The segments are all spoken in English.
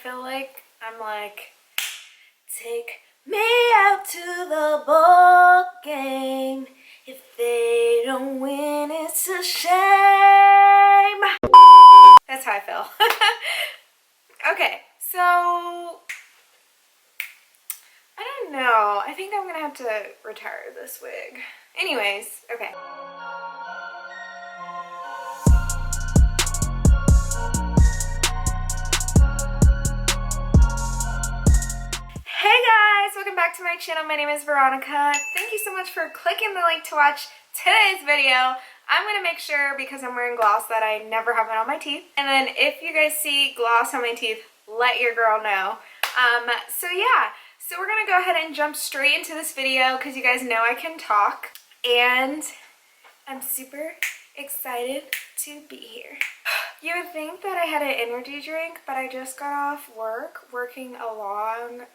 feel like I'm like, take me out to the ball game. If they don't win, it's a shame. That's how I feel. Okay, so I don't know. I think I'm gonna have to retire this wig. Anyways, okay. Hey guys, welcome back to my channel. My name is Veronica. Thank you so much for clicking the link to watch today's video. I'm going to make sure, because I'm wearing gloss, that I never have it on my teeth. And then if you guys see gloss on my teeth, let your girl know. So yeah, so we're going to go ahead and jump straight into this video because you guys know I can talk. And I'm super excited to be here. You would think that I had an energy drink, but I just got off work, working a long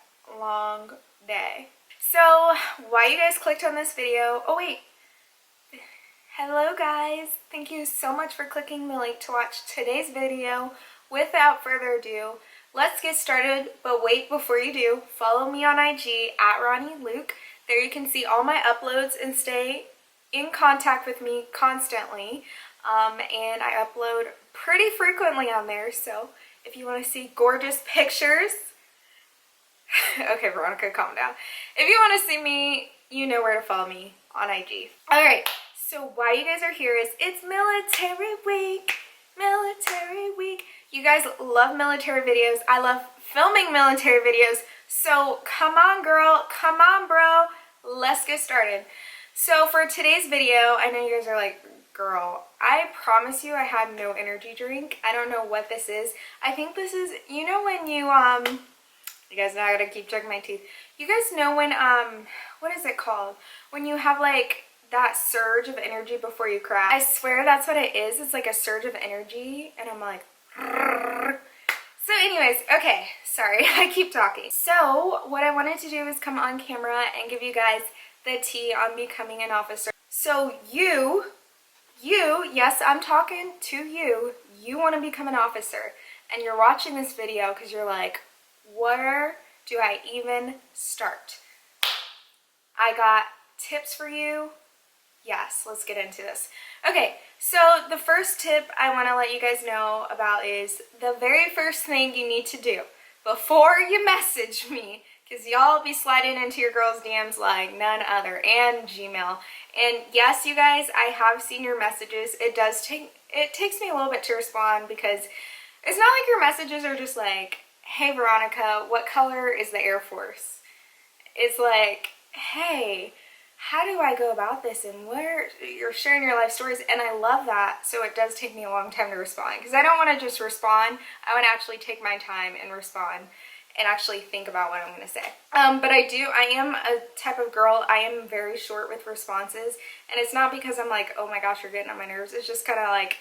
day. So why you guys clicked on this video, oh wait, hello guys, thank you so much for clicking the link to watch today's video. Without further ado, let's get started. But wait, before you do, follow me on IG at Veronica Luke. There you can see all my uploads and stay in contact with me constantly. And I upload pretty frequently on there, so if you want to see gorgeous pictures, okay, Veronica, calm down. If you want to see me, you know where to follow me on IG. Alright, so why you guys are here is it's military week. Military week. You guys love military videos. I love filming military videos. So come on, girl. Come on, bro. Let's get started. So for today's video, I know you guys are like, girl, I promise you I had no energy drink. I don't know what this is. I think this is, you know when you guys know I gotta keep checking my teeth. You guys know when, what is it called? When you have like that surge of energy before you crash. I swear that's what it is. It's like a surge of energy and I'm like, so anyways, okay, sorry, I keep talking. So what I wanted to do is come on camera and give you guys the tea on becoming an officer. So you, yes, I'm talking to you. You want to become an officer and you're watching this video because you're like, where do I even start? I got tips for you. Yes, let's get into this. Okay, so the first tip I want to let you guys know about is the very first thing you need to do before you message me, because y'all be sliding into your girl's DMs like none other, and Gmail. And yes, you guys, I have seen your messages. It takes me a little bit to respond because it's not like your messages are just like, hey Veronica, what color is the Air Force? It's like, hey, how do I go about this? And where you're sharing your life stories, and I love that. So it does take me a long time to respond because I don't want to just respond. I want to actually take my time and respond and actually think about what I'm going to say. But I am a type of girl, I am very short with responses, and it's not because I'm like, oh my gosh, you're getting on my nerves. It's just kind of like,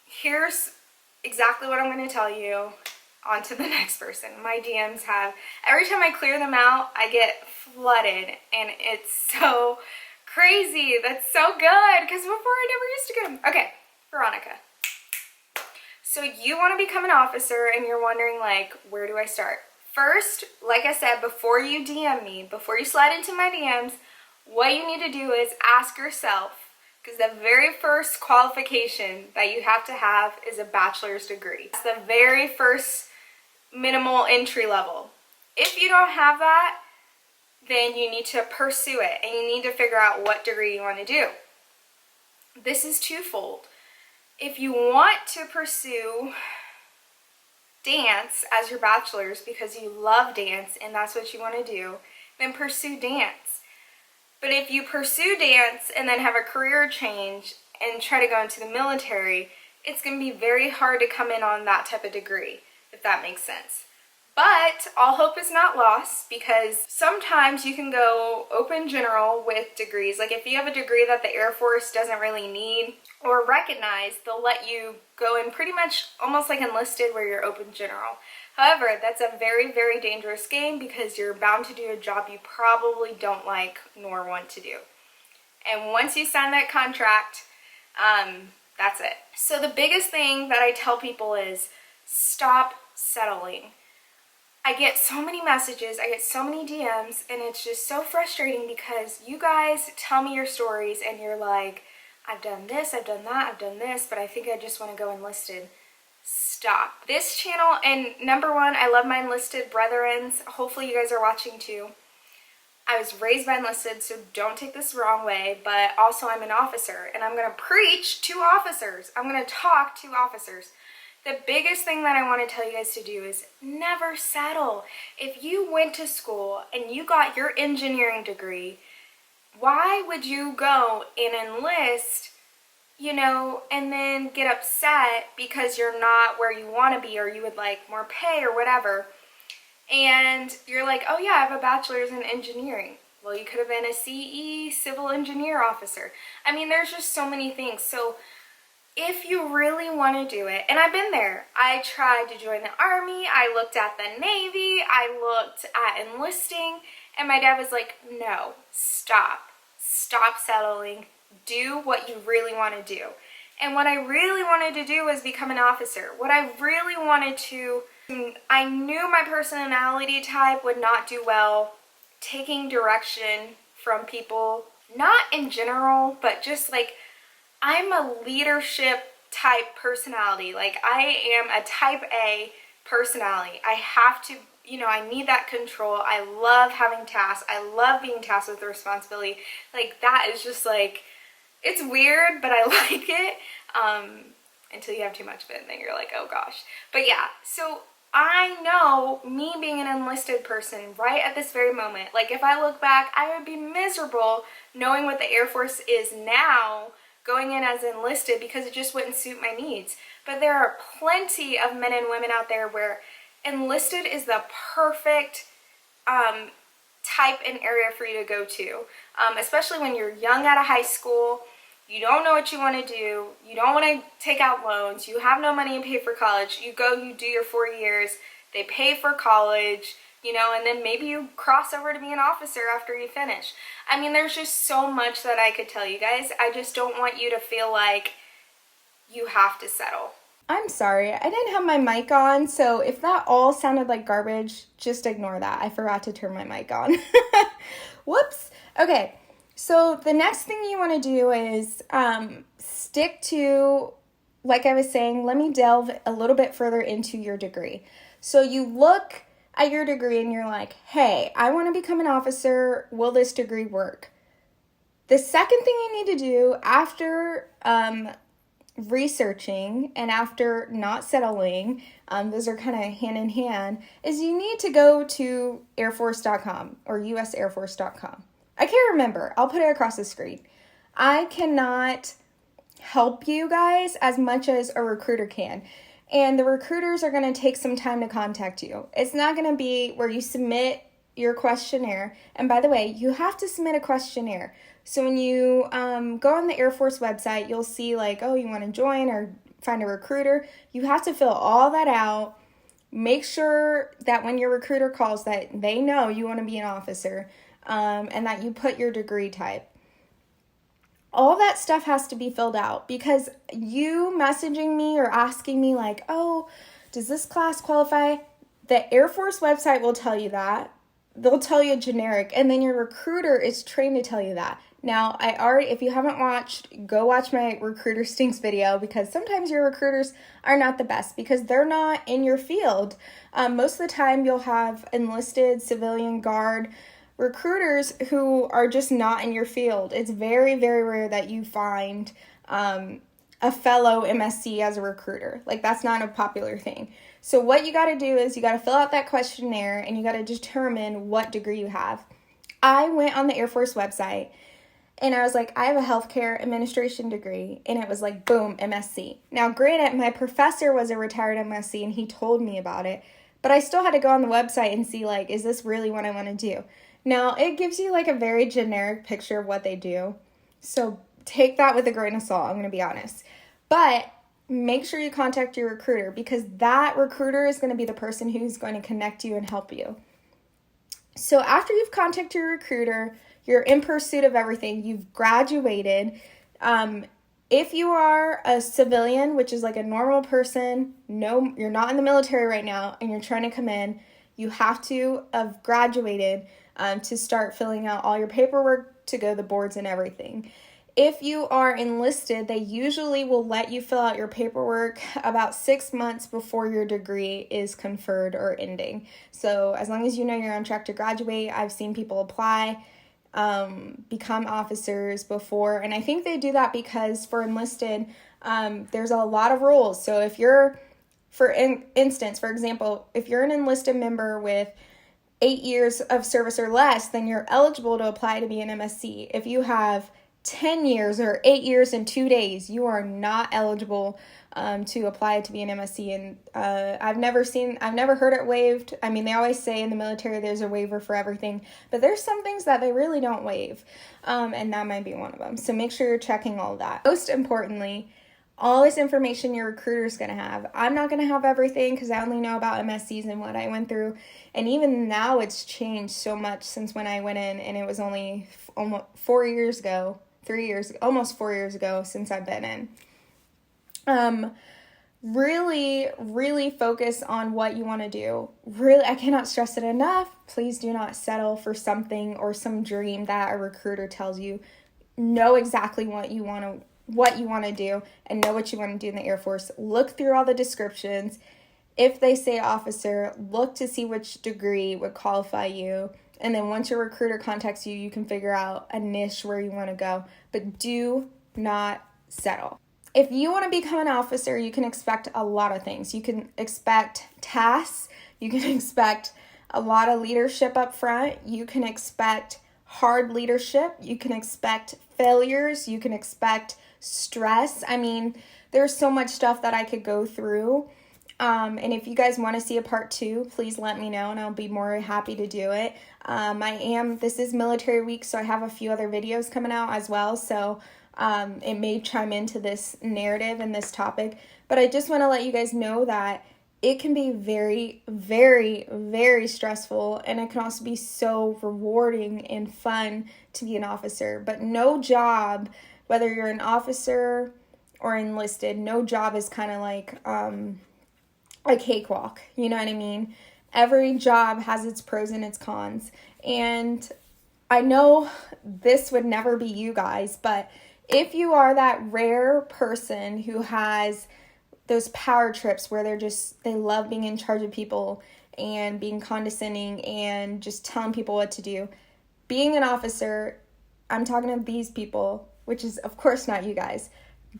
here's exactly what I'm going to tell you. On to the next person. My DMs have, every time I clear them out, I get flooded, and it's so crazy. That's so good, because before I never used to get them. Okay, Veronica. So you want to become an officer, and you're wondering, like, where do I start? First, like I said, before you DM me, before you slide into my DMs, what you need to do is ask yourself, because the very first qualification that you have to have is a bachelor's degree. It's the very first minimal entry level. If you don't have that, then you need to pursue it and you need to figure out what degree you want to do. This is twofold. If you want to pursue dance as your bachelor's because you love dance and that's what you want to do, then pursue dance. But if you pursue dance and then have a career change and try to go into the military, it's going to be very hard to come in on that type of degree, if that makes sense. But all hope is not lost, because sometimes you can go open general with degrees. Like if you have a degree that the Air Force doesn't really need or recognize, they'll let you go in pretty much almost like enlisted where you're open general. However, that's a very, very dangerous game because you're bound to do a job you probably don't like nor want to do. And once you sign that contract, that's it. So the biggest thing that I tell people is stop settling. I get so many messages, I get so many DMs, and it's just so frustrating because you guys tell me your stories and you're like, I've done this, I've done that, I've done this, but I think I just want to go enlisted. Stop. This channel, and number one, I love my enlisted brethrens. Hopefully you guys are watching too. I was raised by enlisted, so don't take this the wrong way, but also I'm an officer, and I'm going to preach to officers. I'm going to talk to officers. The biggest thing that I want to tell you guys to do is never settle. If you went to school and you got your engineering degree, why would you go and enlist, you know, and then get upset because you're not where you want to be, or you would like more pay or whatever? And you're like, oh yeah, I have a bachelor's in engineering. Well, you could have been a CE, civil engineer officer. I mean, there's just so many things. So if you really want to do it, and I've been there, I tried to join the Army, I looked at the Navy, I looked at enlisting, and my dad was like, no, stop settling, do what you really want to do. And what I really wanted to do was become an officer. What I really wanted to, I knew my personality type would not do well taking direction from people, not in general, but just like, I'm a leadership type personality. Like, I am a type A personality. I have to, you know, I need that control. I love having tasks. I love being tasked with the responsibility. Like, that is just like, it's weird, but I like it. Until you have too much of it, and then you're like, oh gosh. But yeah, so I know, me being an enlisted person right at this very moment, like if I look back, I would be miserable knowing what the Air Force is now, going in as enlisted, because it just wouldn't suit my needs. But there are plenty of men and women out there where enlisted is the perfect type and area for you to go to, especially when you're young out of high school, you don't know what you want to do, you don't want to take out loans, you have no money to pay for college, you go, you do your 4 years, they pay for college, you know, and then maybe you cross over to be an officer after you finish. I mean, there's just so much that I could tell you guys. I just don't want you to feel like you have to settle. I'm sorry, I didn't have my mic on, so if that all sounded like garbage, just ignore that. I forgot to turn my mic on. Whoops. Okay, so the next thing you want to do is stick to, like I was saying, let me delve a little bit further into your degree. So you look at your degree and you're like, hey, I want to become an officer. Will this degree work? The second thing you need to do after researching and after not settling, those are kind of hand in hand, is you need to go to airforce.com or usairforce.com. I can't remember. I'll put it across the screen. I cannot help you guys as much as a recruiter can. And the recruiters are going to take some time to contact you. It's not going to be where you submit your questionnaire. And by the way, you have to submit a questionnaire. So when you go on the Air Force website, you'll see like, oh, you want to join or find a recruiter. You have to fill all that out. Make sure that when your recruiter calls that they know you want to be an officer, and that you put your degree type. All that stuff has to be filled out, because you messaging me or asking me like, oh, does this class qualify? The Air Force website will tell you that. They'll tell you generic, and then your recruiter is trained to tell you that. Now, if you haven't watched, go watch my Recruiter Stinks video, because sometimes your recruiters are not the best because they're not in your field. Most of the time you'll have enlisted, civilian, guard recruiters who are just not in your field. It's very, very rare that you find a fellow MSC as a recruiter. Like, that's not a popular thing. So what you got to do is you got to fill out that questionnaire and you got to determine what degree you have. I went on the Air Force website and I was like, I have a healthcare administration degree, and it was like, boom, MSc. Now, granted, my professor was a retired MSc and he told me about it, but I still had to go on the website and see like, is this really what I want to do? Now, it gives you like a very generic picture of what they do. So take that with a grain of salt, I'm going to be honest. But make sure you contact your recruiter, because that recruiter is going to be the person who's going to connect you and help you. So after you've contacted your recruiter, you're in pursuit of everything, you've graduated, If you are a civilian, which is like a normal person, no, you're not in the military right now, and you're trying to come in, you have to have graduated to start filling out all your paperwork to go to the boards and everything. If you are enlisted, they usually will let you fill out your paperwork about 6 months before your degree is conferred or ending. So as long as you know you're on track to graduate, I've seen people apply, become officers before, and I think they do that because for enlisted, there's a lot of rules. So if you're, for instance, for example, if you're an enlisted member with 8 years of service or less, then you're eligible to apply to be an MSC. If you have 10 years or 8 years and 2 days, you are not eligible to apply to be an MSC. And I've never heard it waived. I mean, they always say in the military there's a waiver for everything, but there's some things that they really don't waive, and that might be one of them. So make sure you're checking all of that. Most importantly, all this information your recruiter is going to have. I'm not going to have everything because I only know about MSCs and what I went through. And even now it's changed so much since when I went in, and it was only almost 4 years ago, almost 4 years ago since I've been in. Really focus on what you want to do. Really, I cannot stress it enough. Please do not settle for something or some dream that a recruiter tells you. Know exactly what you want to do, and know what you want to do in the Air Force. Look through all the descriptions. If they say officer, look to see which degree would qualify you. And then once your recruiter contacts you, you can figure out a niche where you want to go. But do not settle. If you want to become an officer, you can expect a lot of things. You can expect tasks. You can expect a lot of leadership up front. You can expect hard leadership. You can expect failures. You can expect stress. I mean, there's so much stuff that I could go through. And if you guys want to see a part 2, please let me know and I'll be more happy to do it. This is military week, so I have a few other videos coming out as well. So it may chime into this narrative and this topic, but I just want to let you guys know that it can be very, very, very stressful, and it can also be so rewarding and fun to be an officer. But no job, whether you're an officer or enlisted, no job is kind of like a cakewalk, you know what I mean? Every job has its pros and its cons, and I know this would never be you guys, but if you are that rare person who has those power trips where they love being in charge of people and being condescending and just telling people what to do, being an officer, I'm talking to these people, which is of course not you guys.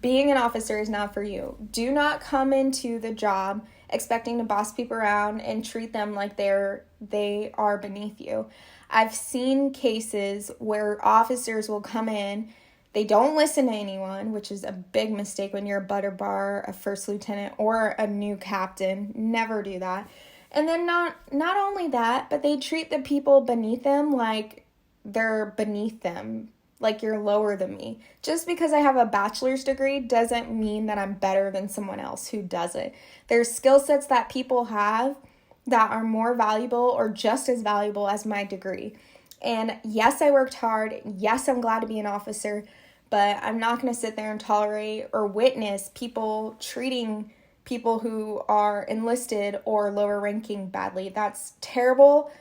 Being an officer is not for you. Do not come into the job expecting to boss people around and treat them like they are beneath you. I've seen cases where officers will come in, they don't listen to anyone, which is a big mistake when you're a butter bar, a first lieutenant, or a new captain. Never do that. And then not only that, but they treat the people beneath them like they're beneath them, like you're lower than me. Just because I have a bachelor's degree doesn't mean that I'm better than someone else who doesn't. There's skill sets that people have that are more valuable or just as valuable as my degree. And yes, I worked hard. Yes, I'm glad to be an officer, but I'm not going to sit there and tolerate or witness people treating people who are enlisted or lower ranking badly. That's terrible.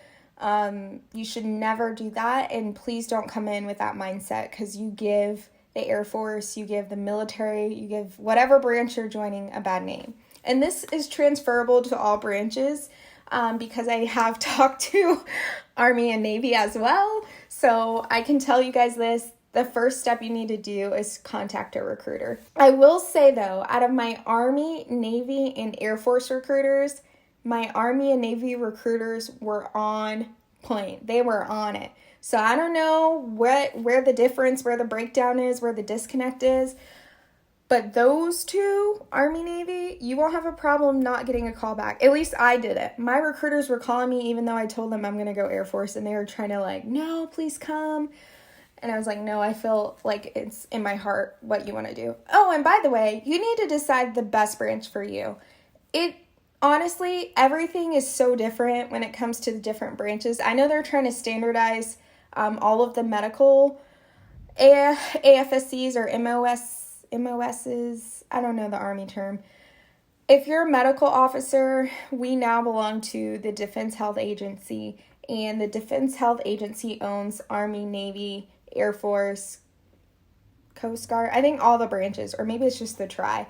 You should never do that, and please don't come in with that mindset, because you give the Air Force, you give the military, you give whatever branch you're joining a bad name. And this is transferable to all branches, because I have talked to Army and Navy as well, so I can tell you guys this. The first step you need to do is contact a recruiter. I will say though, out of my Army, Navy, and Air Force recruiters, my Army and Navy recruiters were on point. They were on it. So I don't know where the difference, where the breakdown is, where the disconnect is. But those two, Army, Navy, you won't have a problem not getting a call back. At least I did it. My recruiters were calling me even though I told them I'm going to go Air Force. And they were trying to like, no, please come. And I was like, no, I feel like it's in my heart what you want to do. Oh, and by the way, you need to decide the best branch for you. Honestly, everything is so different when it comes to the different branches. I know they're trying to standardize all of the medical AFSCs or MOSs, I don't know the Army term. If you're a medical officer, we now belong to the Defense Health Agency, and the Defense Health Agency owns Army, Navy, Air Force, Coast Guard, I think all the branches, or maybe it's just the Tri.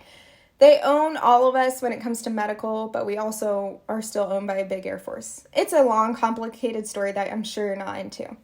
They own all of us when it comes to medical, but we also are still owned by a big Air Force. It's a long, complicated story that I'm sure you're not into.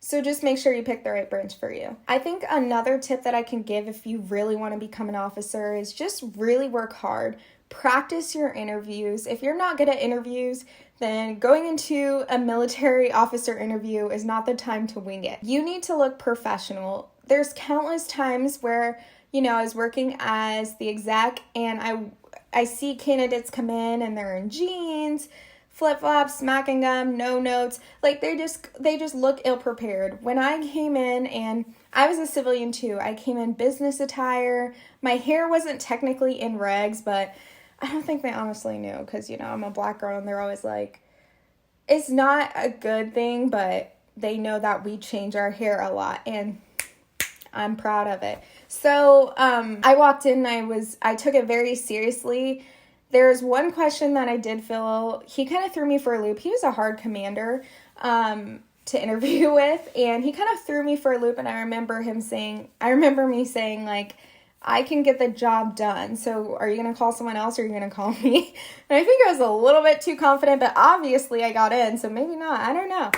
So just make sure you pick the right branch for you. I think another tip that I can give if you really want to become an officer is just really work hard. Practice your interviews. If you're not good at interviews, then going into a military officer interview is not the time to wing it. You need to look professional. There's countless times where, I was working as the exec and I see candidates come in and they're in jeans, flip-flops, smacking gum, no notes. Like they just look ill-prepared. When I came in, and I was a civilian too, I came in business attire. My hair wasn't technically in regs, but I don't think they honestly knew because, I'm a black girl and they're always like, it's not a good thing, but they know that we change our hair a lot and I'm proud of it. So I walked in and I took it very seriously. There's one question that I did feel, he kind of threw me for a loop. He was a hard commander to interview with, and he kind of threw me for a loop, and I remember me saying, like, I can get the job done, so are you going to call someone else or are you going to call me? And I think I was a little bit too confident, but obviously I got in, so maybe not. I don't know.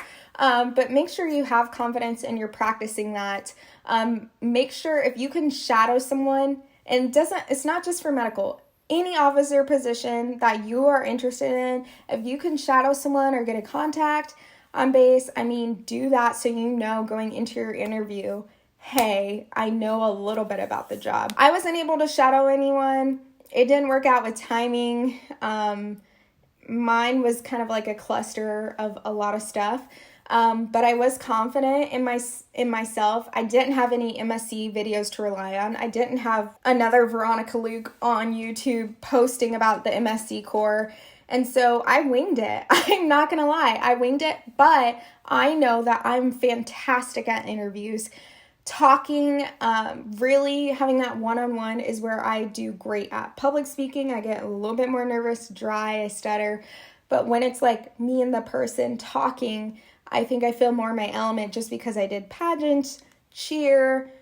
But make sure you have confidence and you're practicing that. Make sure if you can shadow someone, and it's not just for medical, any officer position that you are interested in, if you can shadow someone or get a contact on base, do that so going into your interview, hey, I know a little bit about the job. I wasn't able to shadow anyone. It didn't work out with timing. Mine was kind of like a cluster of a lot of stuff. But I was confident in myself. I didn't have any MSC videos to rely on. I didn't have another Veronica Luke on YouTube posting about the MSC Corps. And so I winged it. I'm not going to lie. I winged it, but I know that I'm fantastic at interviews. Talking, really having that one-on-one is where I do great at. Public speaking, I get a little bit more nervous, dry, I stutter. But when it's like me and the person talking, I think I feel more in my element just because I did pageant, cheer,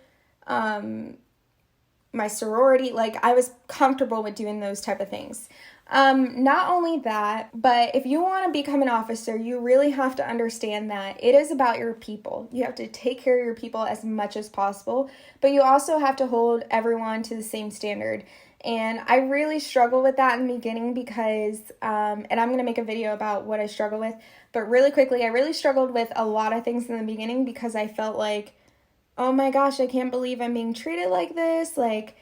my sorority. Like I was comfortable with doing those type of things. Not only that, but if you want to become an officer, you really have to understand that it is about your people. You have to take care of your people as much as possible, but you also have to hold everyone to the same standard. And I really struggled with that in the beginning because, and I'm going to make a video about what I struggle with, but really quickly, I really struggled with a lot of things in the beginning because I felt like, oh my gosh, I can't believe I'm being treated like this, or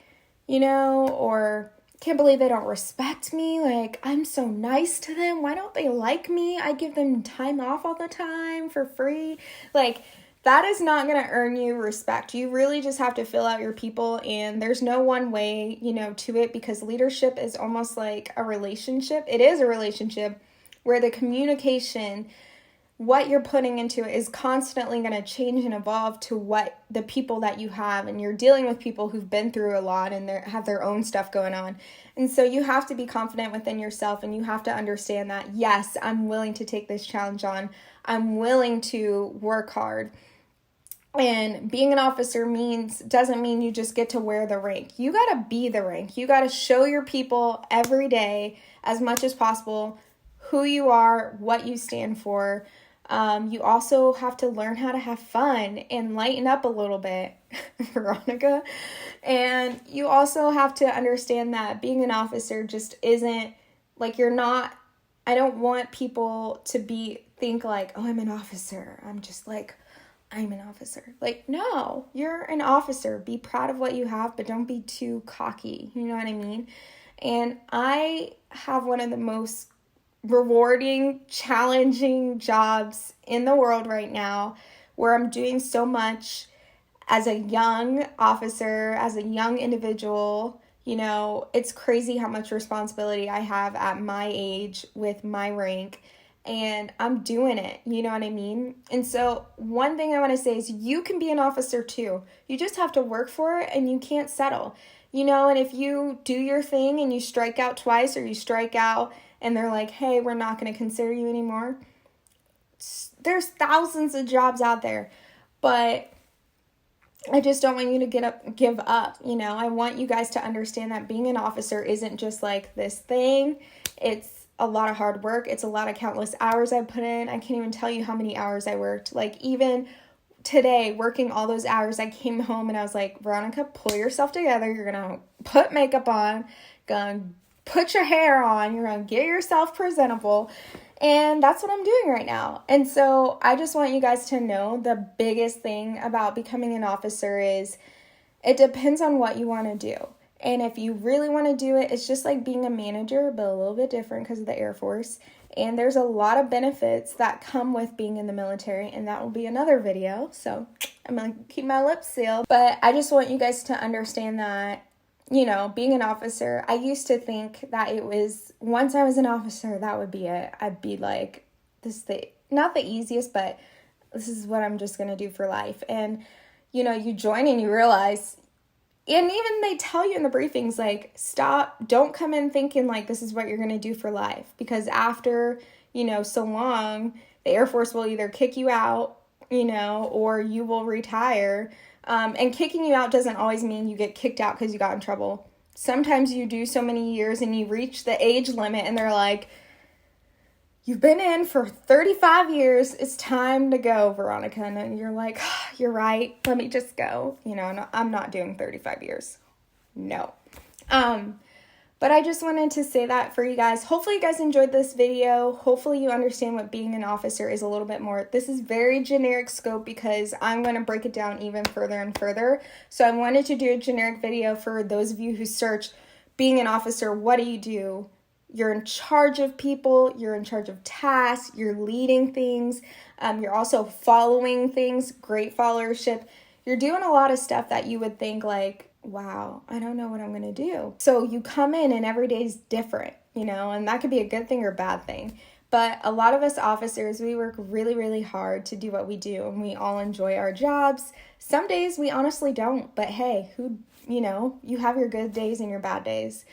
can't believe they don't respect me, like, I'm so nice to them, why don't they like me, I give them time off all the time for free, that is not going to earn you respect. You really just have to fill out your people, and there's no one way, to it, because leadership is almost like a relationship. It is a relationship where the communication, what you're putting into it, is constantly going to change and evolve to what the people that you have, and you're dealing with people who've been through a lot and have their own stuff going on. And so you have to be confident within yourself, and you have to understand that, yes, I'm willing to take this challenge on. I'm willing to work hard. And being an officer doesn't mean you just get to wear the rank. You got to be the rank. You got to show your people every day as much as possible who you are, what you stand for. You also have to learn how to have fun and lighten up a little bit, Veronica. And you also have to understand that being an officer just isn't like I don't want people to think like, oh, I'm an officer. I'm an officer. No, you're an officer. Be proud of what you have, but don't be too cocky. You know what I mean? And I have one of the most rewarding, challenging jobs in the world right now, where I'm doing so much as a young officer, as a young individual. It's crazy how much responsibility I have at my age with my rank. and I'm doing it, you know what I mean? And so one thing I want to say is you can be an officer too. You just have to work for it, and you can't settle, you know. And if you do your thing and you strike out twice, or you strike out and they're like, hey, we're not going to consider you anymore, there's thousands of jobs out there. But I just don't want you to give up, you know. I want you guys to understand that being an officer isn't just like this thing. It's a lot of hard work. It's a lot of countless hours I put in. I can't even tell you how many hours I worked. Like, even today, working all those hours, I came home and I was like, Veronica, pull yourself together. You're going to put makeup on, going to put your hair on, you're going to get yourself presentable. And that's what I'm doing right now. And so I just want you guys to know the biggest thing about becoming an officer is it depends on what you want to do. And if you really want to do it, it's just like being a manager, but a little bit different because of the Air Force. And there's a lot of benefits that come with being in the military, and that will be another video. So I'm going to keep my lips sealed. But I just want you guys to understand that, you know, being an officer, I used to think that it was, once I was an officer, that would be it. I'd be like, this is not the easiest, but this is what I'm just going to do for life. And, you know, you join and you realize, and even they tell you in the briefings, like, stop, don't come in thinking like this is what you're going to do for life. Because after, you know, so long, the Air Force will either kick you out, you know, or you will retire. And kicking you out doesn't always mean you get kicked out because you got in trouble. Sometimes you do so many years and you reach the age limit and they're like, you've been in for 35 years. It's time to go, Veronica. And you're like, oh, you're right. Let me just go. You know, I'm not doing 35 years. No. But I just wanted to say that for you guys. Hopefully you guys enjoyed this video. Hopefully you understand what being an officer is a little bit more. This is very generic scope because I'm going to break it down even further and further. So I wanted to do a generic video for those of you who search being an officer. What do you do? You're in charge of people. You're in charge of tasks. You're leading things. You're also following things. Great followership. You're doing a lot of stuff that you would think like, wow, I don't know what I'm going to do. So you come in and every day is different, you know, and that could be a good thing or bad thing. But a lot of us officers, we work really, really hard to do what we do, and we all enjoy our jobs. Some days we honestly don't, but hey, you know, you have your good days and your bad days.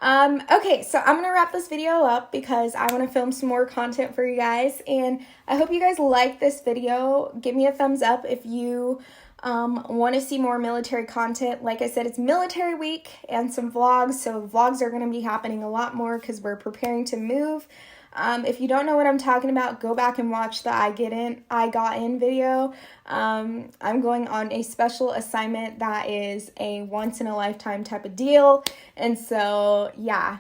Okay, so I'm going to wrap this video up because I want to film some more content for you guys, and I hope you guys like this video. Give me a thumbs up if you want to see more military content. Like I said, it's military week and some vlogs, so vlogs are going to be happening a lot more because we're preparing to move. If you don't know what I'm talking about, go back and watch the I Got In video. I'm going on a special assignment that is a once-in-a-lifetime type of deal, and so yeah,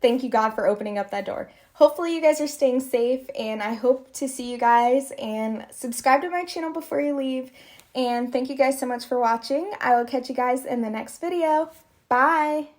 thank you God for opening up that door. Hopefully you guys are staying safe, and I hope to see you guys, and subscribe to my channel before you leave. And thank you guys so much for watching. I will catch you guys in the next video. Bye!